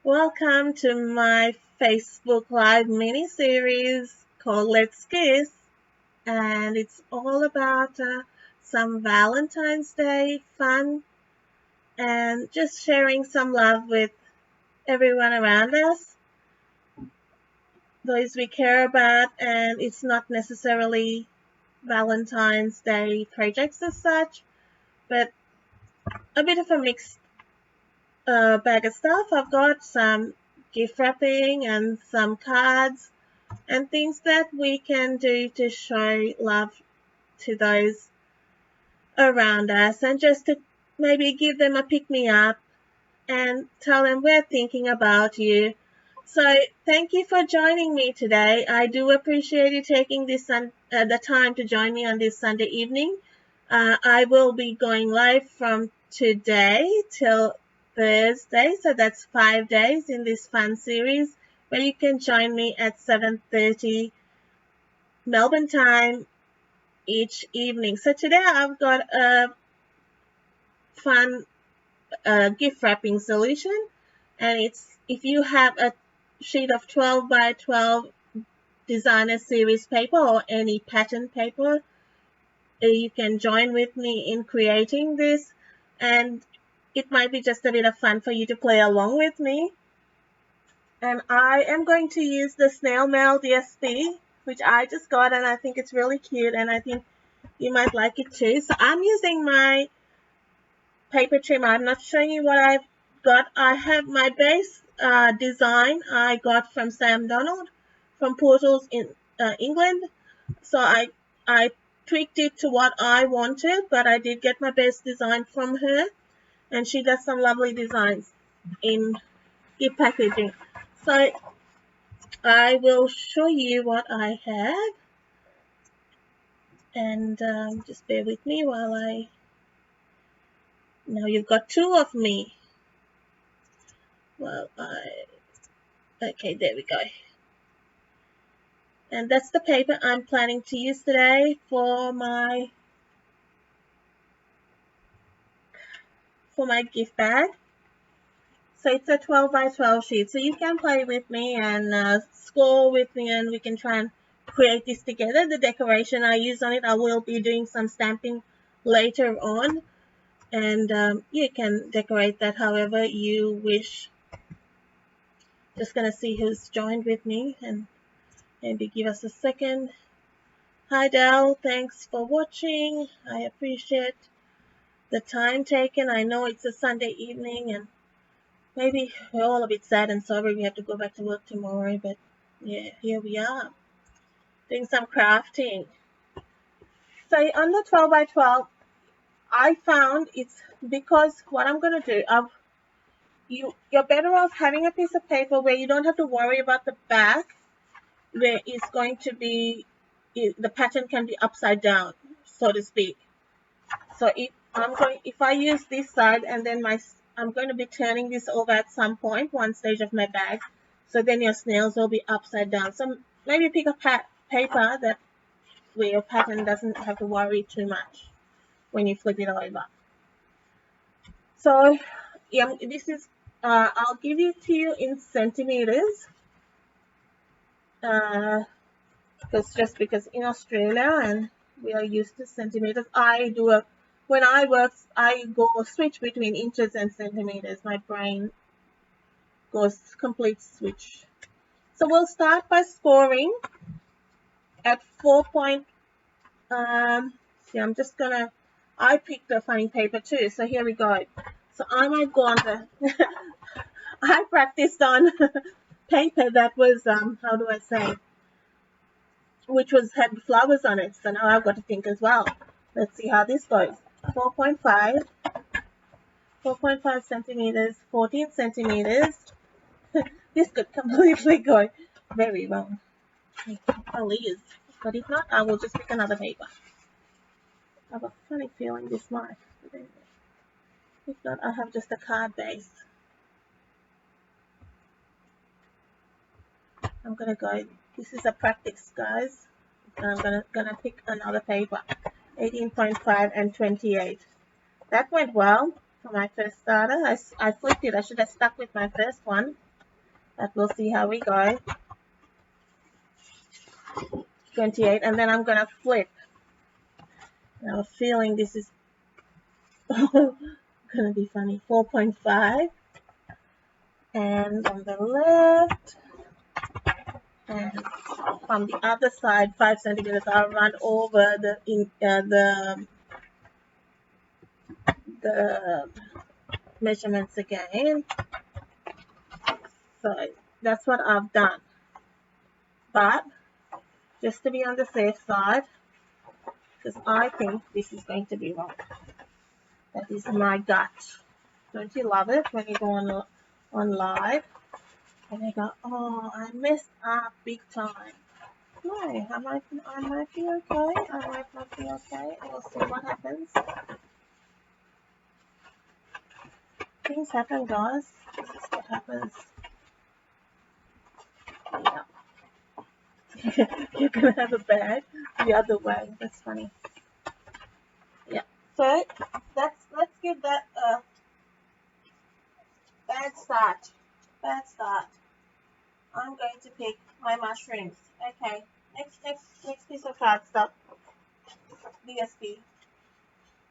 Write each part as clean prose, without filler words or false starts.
Welcome to my Facebook Live mini series called Let's Kiss, and it's all about some Valentine's Day fun and just sharing some love with everyone around us, those we care about, and it's not necessarily Valentine's Day projects as such, but a bit of a mixed bag of stuff. I've got some gift wrapping and some cards and things that we can do to show love to those around us and just to maybe give them a pick me up and tell them we're thinking about you. So thank you for joining me today. I do appreciate you taking the time to join me on this Sunday evening. I will be going live from today till Thursday, so that's 5 days in this fun series where you can join me at 7:30 Melbourne time each evening. So today I've got a fun gift wrapping solution, and it's if you have a sheet of 12 by 12 designer series paper or any pattern paper, you can join with me in creating this, and it might be just a bit of fun for you to play along with me. And I am going to use the Snail Mail DSP, which I just got, and I think it's really cute, and I think you might like it too. So I'm using my paper trimmer. I'm not showing you what I've got. I have my base design I got from Sam Donald from Portals in England. So I tweaked it to what I wanted, but I did get my base design from her, and she does some lovely designs in gift packaging. So I will show you what I have, and just bear with me while now you've got two of me. Okay, there we go. And that's the paper I'm planning to use today for my gift bag. So it's a 12 by 12 sheet. So you can play with me and score with me, and we can try and create this together. The decoration I use on it, I will be doing some stamping later on. And you can decorate that however you wish. Just going to see who's joined with me, and maybe give us a second. Hi Dal, thanks for watching. I appreciate the time taken. I know it's a Sunday evening and maybe we're all a bit sad and sorry we have to go back to work tomorrow, but yeah, here we are doing some crafting. So on the 12 by 12, I found it's because what I'm going to do, you're better off having a piece of paper where you don't have to worry about the back, where it's going to be, the pattern can be upside down, so to speak. So if I use this side and then I'm going to be turning this over at some point, one stage of my bag, so then your snails will be upside down. So maybe pick a paper that where your pattern doesn't have to worry too much when you flip it over. So yeah, this is I'll give it to you in centimeters, because in Australia and we are used to centimeters. When I work, I go switch between inches and centimeters. My brain goes complete switch. So we'll start by scoring at 4 point. I picked a funny paper too, so here we go. So I might go on I practiced on paper that was, how do I say, which had flowers on it. So now I've got to think as well. Let's see how this goes. 4.5 centimeters, 14 centimeters. This could completely go very wrong. Please. But if not, I will just pick another paper. I have a funny feeling this might. If not, I have just a card base. I'm gonna go. This is a practice, guys. And I'm gonna pick another paper. 18.5 and 28. That went well for my first starter. I flipped it. I should have stuck with my first one. But we'll see how we go. 28, and then I'm gonna flip. I have a feeling this is gonna be funny. 4.5, and on the left, and from the other side, 5 centimeters. I'll run over the measurements again. So that's what I've done. But just to be on the safe side, because I think this is going to be wrong. That is my gut. Don't you love it when you go on live and they go, oh, I messed up big time. No, I might be okay. I might not be okay. We'll see what happens. Things happen, guys. This is what happens. Yeah. You're gonna have a bag the other way. That's funny. Yeah. So let's give that a bad start. Bad start. I'm going to pick my mushrooms. Okay. Next piece of cardstock. DSP.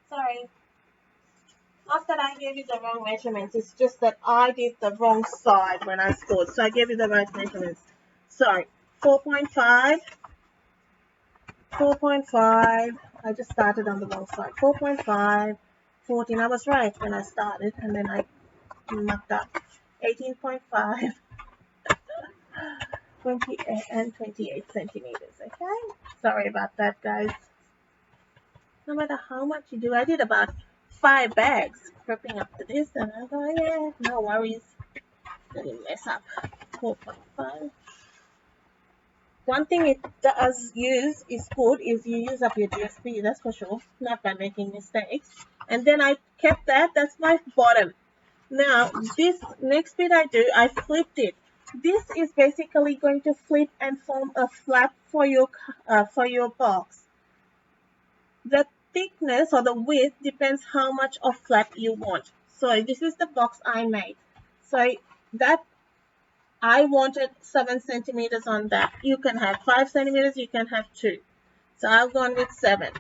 Sorry. Not that I gave you the wrong measurements. It's just that I did the wrong side when I scored. So I gave you the right measurements. Sorry. 4.5. 4.5. I just started on the wrong side. 4.5. 14. I was right when I started, and then I mucked up. 18.5. 28 and 28 centimeters. Okay. Sorry about that, guys. No matter how much you do, I did about 5 bags prepping up to this, and I thought, yeah, no worries. Didn't mess up. 4.5. One thing it does use is good is you use up your DSP, that's for sure, not by making mistakes. And then I kept that, that's my bottom. Now, this next bit I do, I flipped it. This is basically going to flip and form a flap for your box. The thickness or the width depends how much of flap you want. So this is the box I made. So that I wanted 7 centimeters on that. You can have 5 centimeters, you can have 2. So I've gone with 7.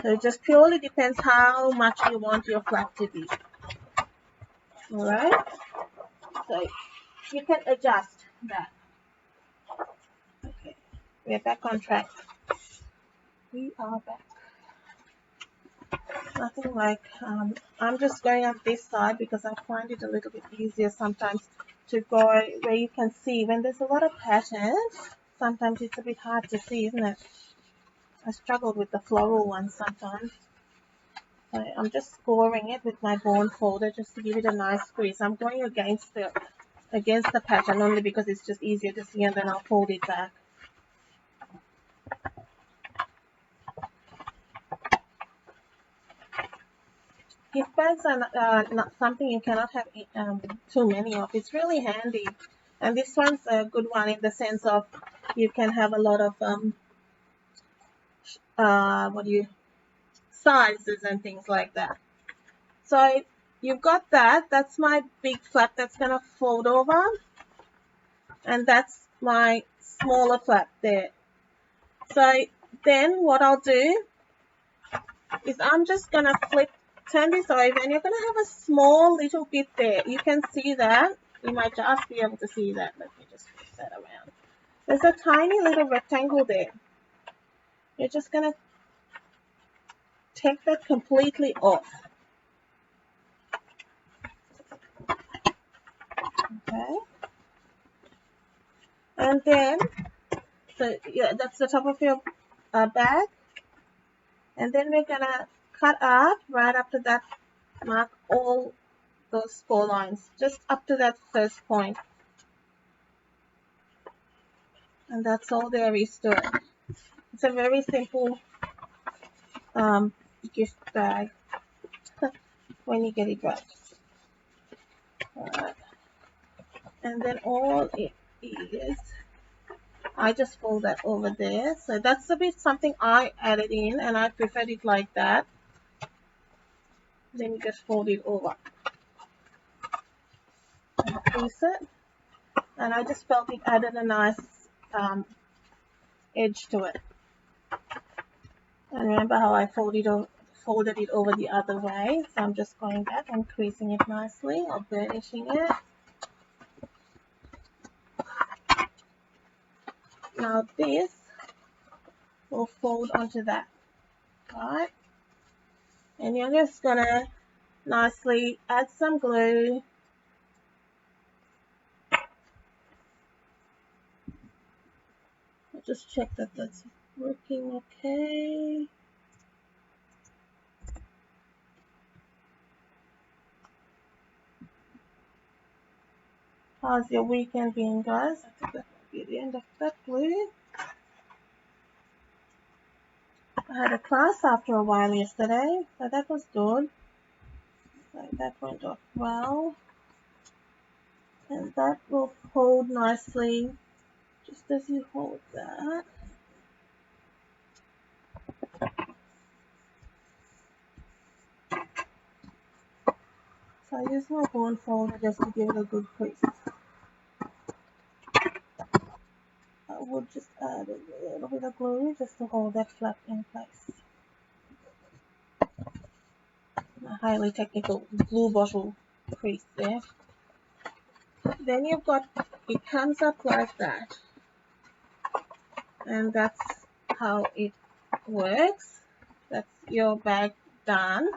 So it just purely depends how much you want your flap to be. Alright? So you can adjust that. Okay, we're back on track. We are back. Nothing like, I'm just going up this side because I find it a little bit easier sometimes to go where you can see. When there's a lot of patterns, sometimes it's a bit hard to see, isn't it? I struggle with the floral ones sometimes. So I'm just scoring it with my bone folder just to give it a nice squeeze. I'm going against the pattern only because it's just easier to see, and then I'll fold it back. Gift bags are not something you cannot have too many of. It's really handy, and this one's a good one in the sense of you can have a lot of sizes and things like that. So you've got that. That's my big flap that's gonna fold over, and that's my smaller flap there. So then what I'll do is I'm just gonna turn this over, and you're gonna have a small little bit there. You can see that. You might just be able to see that. Let me just flip that around. There's a tiny little rectangle there. You're just gonna take that completely off. Okay. And then, so yeah, that's the top of your bag. And then we're gonna cut up right up to that mark, all those 4 lines, just up to that first point. And that's all there is to it. It's a very simple gift bag when you get it right. Alright. And then all it is, I just fold that over there. So that's a bit something I added in, and I preferred it like that. Then you just fold it over. crease it, and I just felt it added a nice edge to it. And remember how I folded it over the other way, so I'm just going back and creasing it nicely or burnishing it. Now this will fold onto that, right? And you're just gonna nicely add some glue. I'll just check that that's working okay. How's your weekend been, guys? I think that might be the end of that glue. I had a class after a while yesterday, so that was good. So that went off well. And that will hold nicely just as you hold that. So I use my bone folder just to give it a good crease. I would just add a little bit of glue just to hold that flap in place. A highly technical glue bottle crease there. Then you've got, it comes up like that. And that's how it works. That's your bag done.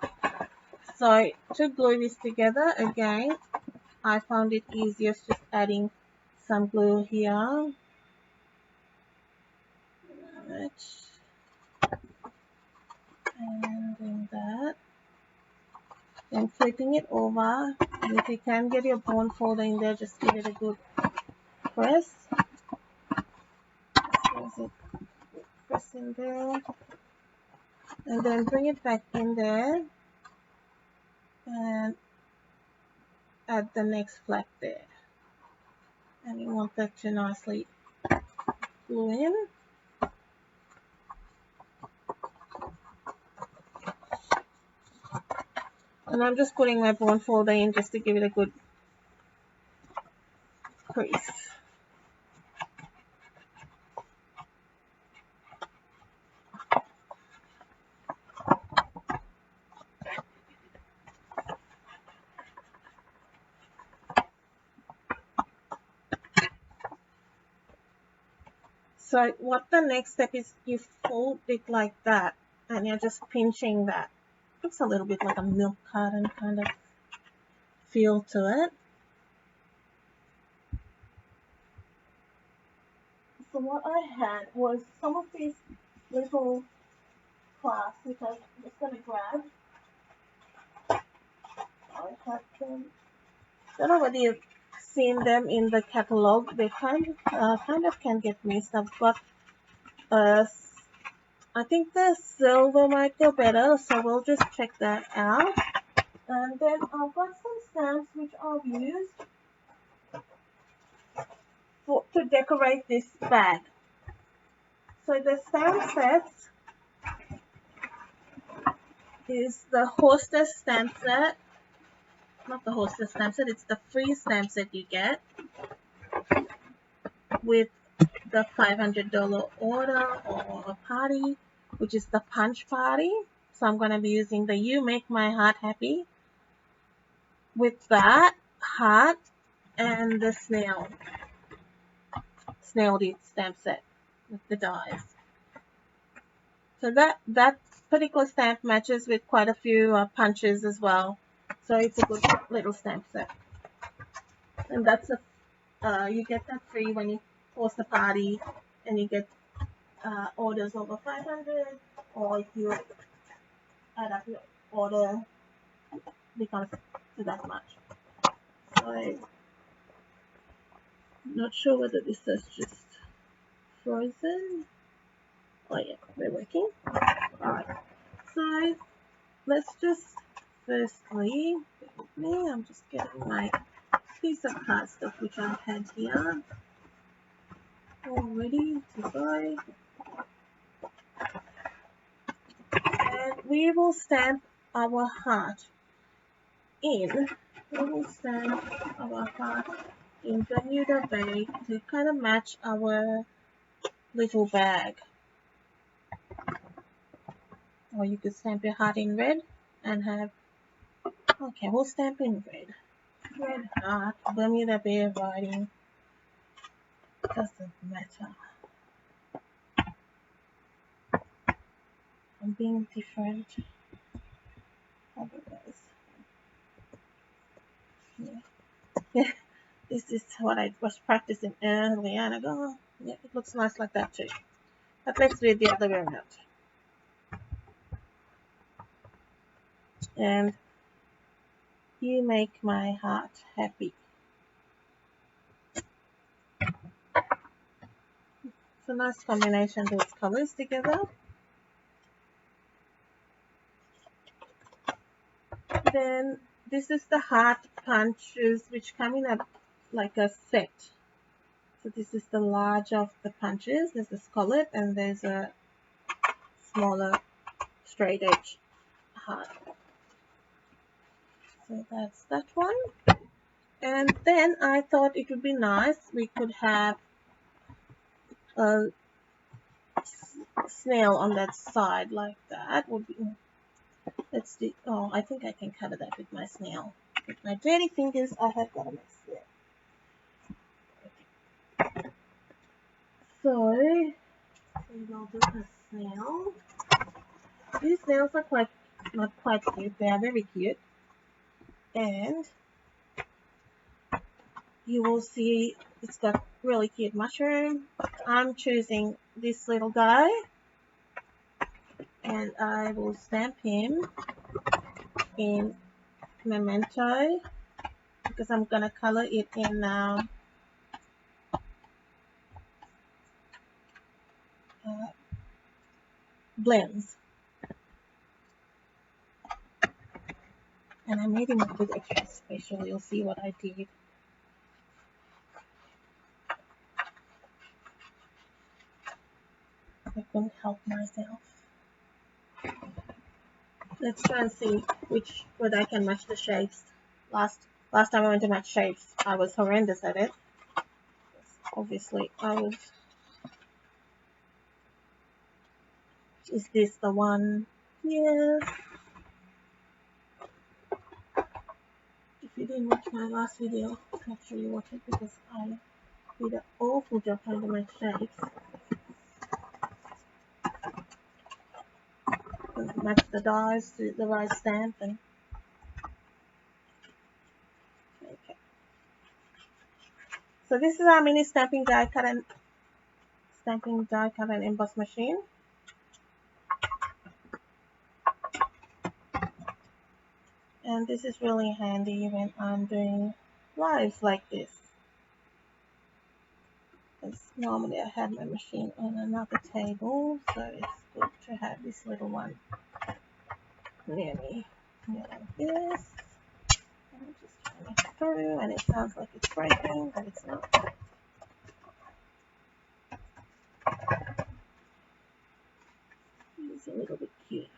So to glue this together, again, I found it easiest just adding some glue here. And doing that. Then flipping it over. And if you can get your bone folder in there, just give it a good press. Press in there. And then bring it back in there. And add the next flap there. And you want that to nicely glue in. And I'm just putting my bone folder in just to give it a good crease. So what the next step is, you fold it like that and you're just pinching that. Looks a little bit like a milk carton kind of feel to it. So what I had was some of these little clasps, which I'm just going to grab. I have them. I don't know whether you've seen them in the catalog. They kind of can get missed. I've got I think the silver might go better, so we'll just check that out. And then I've got some stamps which I've used to decorate this bag. So the stamp sets is the hostess stamp set. Not the hostess stamp set, it's the free stamp set you get with the $500 order or a party, which is the punch party. So I'm going to be using the You Make My Heart Happy with that heart and the snail did stamp set with the dies. So that particular stamp matches with quite a few punches as well. So it's a good little stamp set. And that's you get that free when you host a party and you get orders over 500, or if you add up your order, becomes to that much. So I'm not sure whether this is just frozen. Oh yeah, they're working. Alright, so let's just firstly, with me, I'm just getting my piece of cardstock which I've had here all ready to go. And we will stamp our heart in, we will stamp our heart in Bermuda Bay to kind of match our little bag. Or you could stamp your heart in red and have, okay, we'll stamp in red. Red heart, Bermuda Bay writing, doesn't matter. I'm being different. Otherwise, yeah. This is what I was practicing earlier, and I go, oh, yeah, it looks nice like that too. But let's do it the other way around. And you make my heart happy. It's a nice combination, those colors together. Then this is the heart punches, which come in like a set. So this is the large of the punches. There's a scallop and there's a smaller straight edge heart. So that's that one. And then I thought it would be nice, we could have a snail on that side like that. Would be, let's do, oh, I think I can cover that with my snail. With my dirty fingers, I have got a mess there. So, we will do a snail. These snails are not quite cute, they are very cute. And you will see it's got really cute mushroom. I'm choosing this little guy. And I will stamp him in Memento because I'm gonna color it in blends. And I made him a bit extra special. You'll see what I did. I couldn't help myself. Let's try and see whether I can match the shapes. Last time I went to match shapes, I was horrendous at it. Obviously, I was. Is this the one? Yeah. If you didn't watch my last video, make sure you watch it because I did an awful job trying to match shapes. Match the dies to the right stamp and okay. So this is our mini stamping die cut and emboss machine. And this is really handy when I'm doing lives like this. Because normally I have my machine on another table, so it's good to have this little one near me. Like this. I'm just trying it through, and it sounds like it's breaking, but it's not. It's a little bit cute.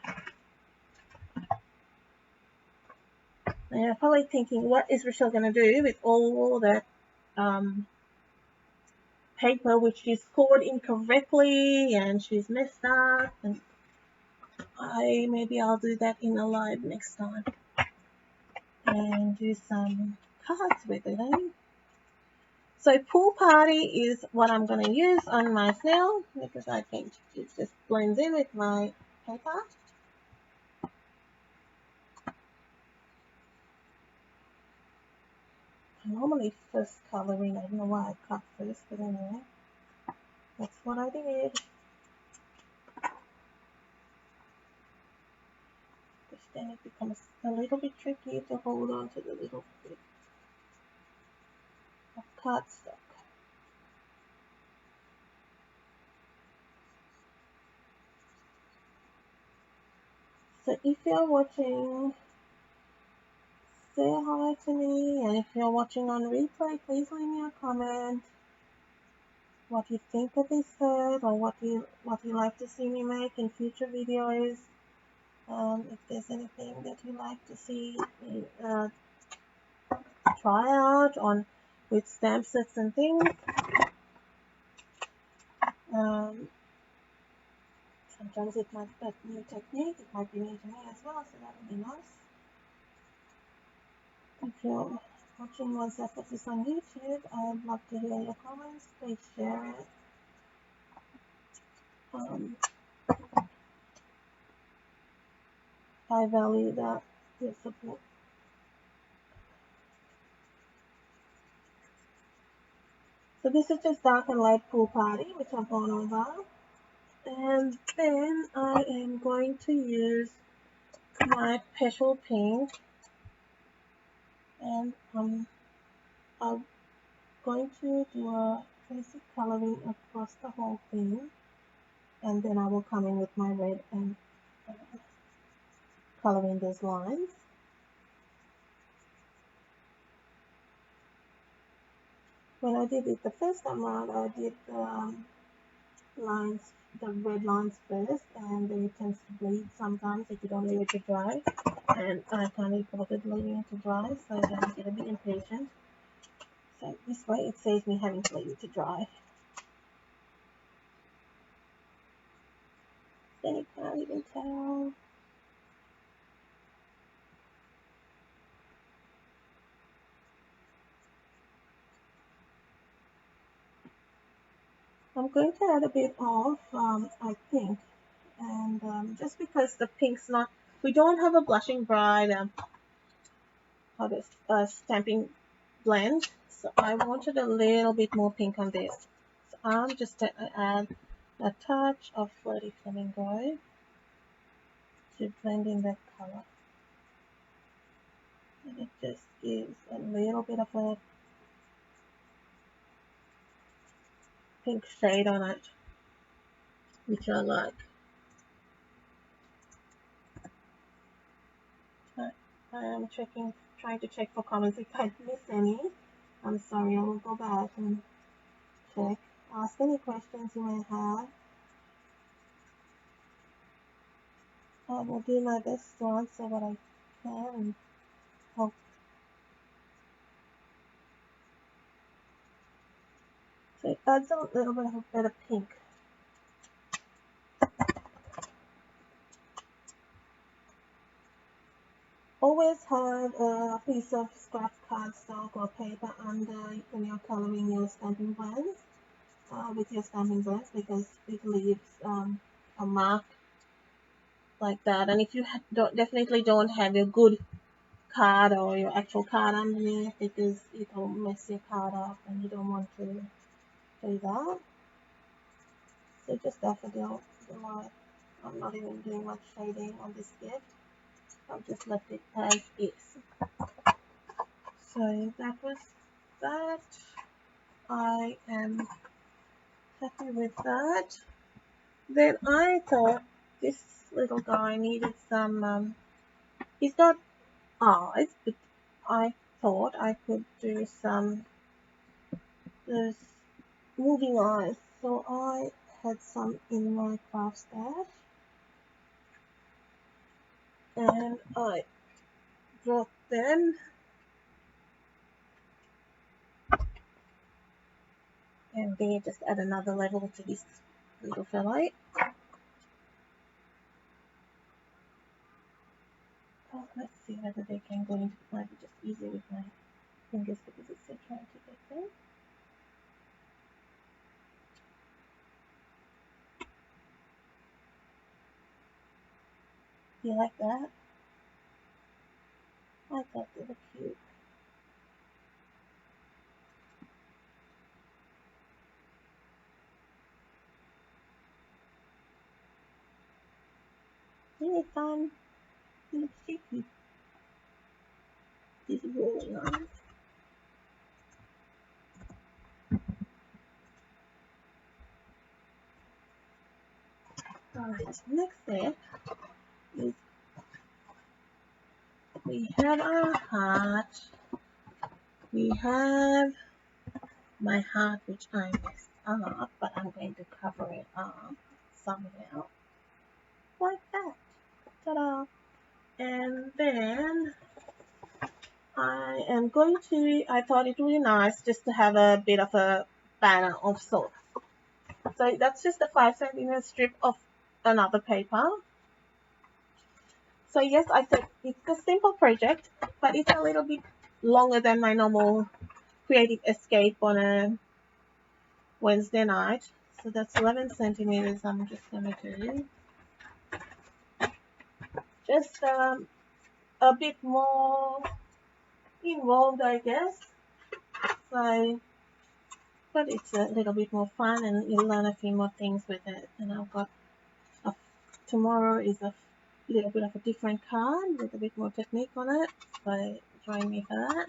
Now you're probably thinking, what is Rochelle going to do with all that paper which she's scored incorrectly and she's messed up? And maybe I'll do that in a live next time and do some cards with it, eh? So pool party is what I'm going to use on my snail because I think it just blends in with my paper. I normally first coloring, I don't know why I cut first, but anyway, that's what I did. Because then it becomes a little bit tricky to hold on to the little bit of cardstock. So if you're watching, say hi to me, and if you're watching on replay, please leave me a comment what you think of this set or what you like to see me make in future videos. If there's anything that you like to see me try out on with stamp sets and things. Sometimes it might be a new technique, it might be new to me as well, so that would be nice. If you're watching once I put this on YouTube, I'd love to hear your comments. Please share it. I value that, your support. So this is just dark and light pool party, which I've gone over. And then I am going to use my petal pink, and I'm going to do a basic coloring across the whole thing, and then I will come in with my red and coloring those lines. When I did it the first time around, I did the red lines first, and then it tends to bleed sometimes if you don't leave it to dry, and I can't be bothered leaving it to dry, so then I get a bit impatient. So this way it saves me having to leave it to dry. Then you can't even tell. I'm going to add a bit of, I think, and just because the pink's not, we don't have a blushing bride stamping blend, so I wanted a little bit more pink on this. So I'm just going to add a touch of Flirty Flamingo to blend in that color. And it just gives a little bit of a pink shade on it, which I like. I am trying to check for comments. If I miss any, I'm sorry, I will go back and check. Ask any questions you may have. I will do my best to answer what I can and hope. So it adds a little bit of a better pink. Always have a piece of scrap cardstock or paper under when you're coloring your stamping blends, with your stamping blends, because it leaves a mark like that. And if you definitely don't have your good card or your actual card underneath, because it'll mess your card up and you don't want to do that. So just daffodil delight. I'm not even doing much shading on this gift. I've just left it as is. So that was that. I am happy with that. Then I thought this little guy needed some, he's got eyes, but I thought I could do those moving eyes. So I had some in my craft stash, and I brought them, and they just add another level to this little fella. Oh, let's see whether they can go into, it might be just easier with my fingers because it's still trying to get there. Do you like that? I thought they were cute. Isn't it fun? It looks cheeky. These rolling on. Alright, next step is we have our heart. We have my heart, which I messed up, but I'm going to cover it up somehow. Like that. Ta-da! And then I thought it would be nice just to have a bit of a banner of sorts. So that's just a 5 centimeter strip of another paper. So yes, I said it's a simple project, but it's a little bit longer than my normal creative escape on a Wednesday night. So that's 11 centimeters. I'm just going to do just a bit more involved, I guess. So, but it's a little bit more fun, and you'll learn a few more things with it. And I've got tomorrow is a little bit of a different card with a bit more technique on it. So join me for that.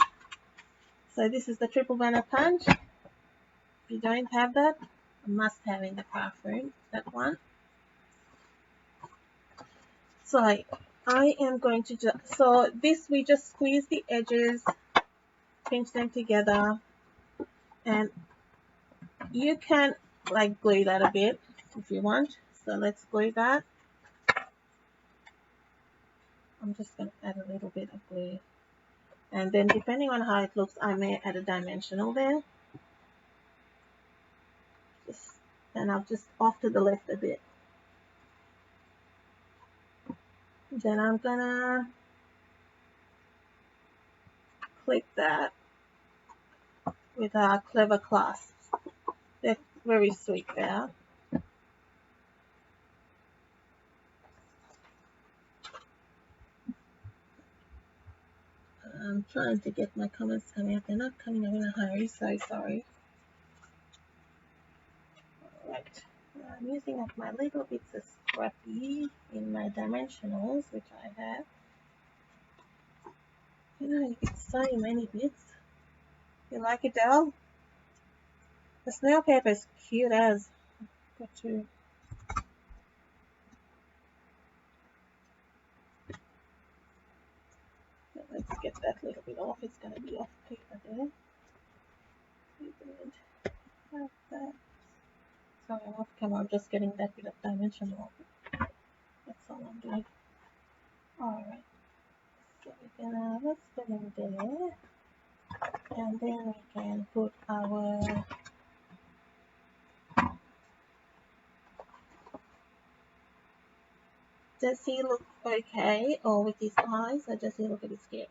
So this is the triple banner punch. If you don't have that, a must have in the craft room, that one. So I am going to just, so this we just squeeze the edges, pinch them together, and you can like glue that a bit if you want. So let's glue that. I'm just going to add a little bit of glue. And then depending on how it looks, I may add a dimensional there. And I'll just off to the left a bit. Then I'm gonna clip that with our clever clasps. They're very sweet there. I'm trying to get my comments coming up. They're not coming up in a hurry, so sorry. Alright, I'm using up my little bits of scrappy in my dimensionals, which I have. You know, you get so many bits. You like it, Del? The snail paper is cute as. Got to. Let's get that little bit off. It's going to be off paper there. Like that. Sorry, I'm off camera. I'm just getting that bit of dimension off. That's all I'm doing. Alright. So we're gonna, let's put in there. And then we can put our does he look okay? Or with his eyes, or does he look a bit scary?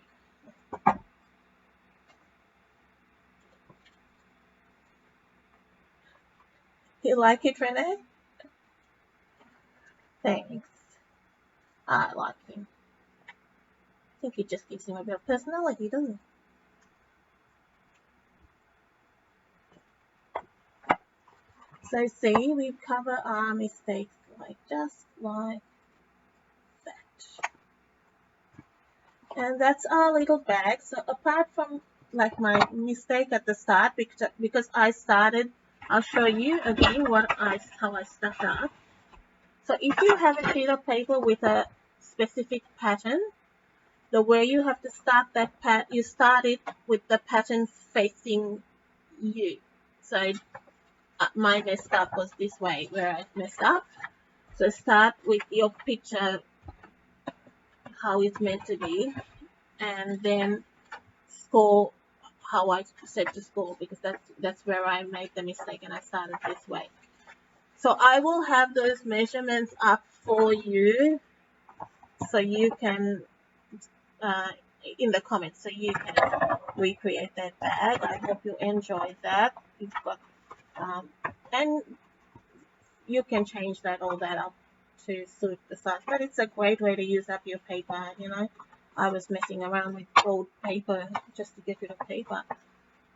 You like it, Renee? Thanks. I like him. I think it just gives him a bit of personality, doesn't it? So see, we cover our mistakes like just like that. And that's our little bag. So apart from like my mistake at the start, because I started, I'll show you again how I stuffed up. So if you have a sheet of paper with a specific pattern, the way you have to start that you start it with the pattern facing you. So my messed up was this way where I messed up. So start with your picture how it's meant to be, and then score how I said to score, because that's where I made the mistake and I started this way. So I will have those measurements up for you, so you can in the comments, so you can recreate that bag. I hope you enjoyed that. You've got and you can change all that up to suit the size, but it's a great way to use up your paper. You know, I was messing around with old paper just to get rid of paper.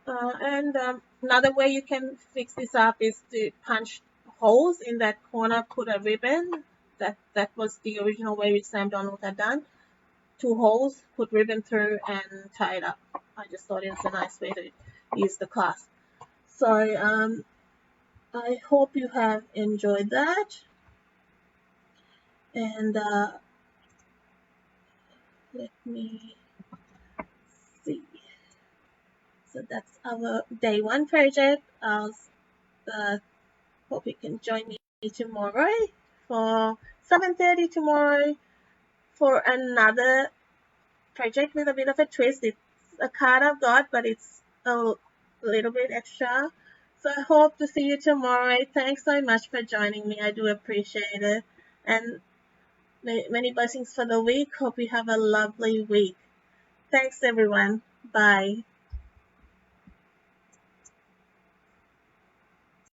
And another way you can fix this up is to punch holes in that corner, put a ribbon. That was the original way which Sam Donald had done. 2 holes, put ribbon through, and tie it up. I just thought it was a nice way to use the clasp. So I hope you have enjoyed that. And let me see. So that's our day 1 project. I'll hope you can join me tomorrow for 7:30 tomorrow for another project with a bit of a twist. It's a card I've got, but it's a little bit extra. So I hope to see you tomorrow. Thanks so much for joining me. I do appreciate it. And many blessings for the week. Hope you have a lovely week. Thanks, everyone. Bye.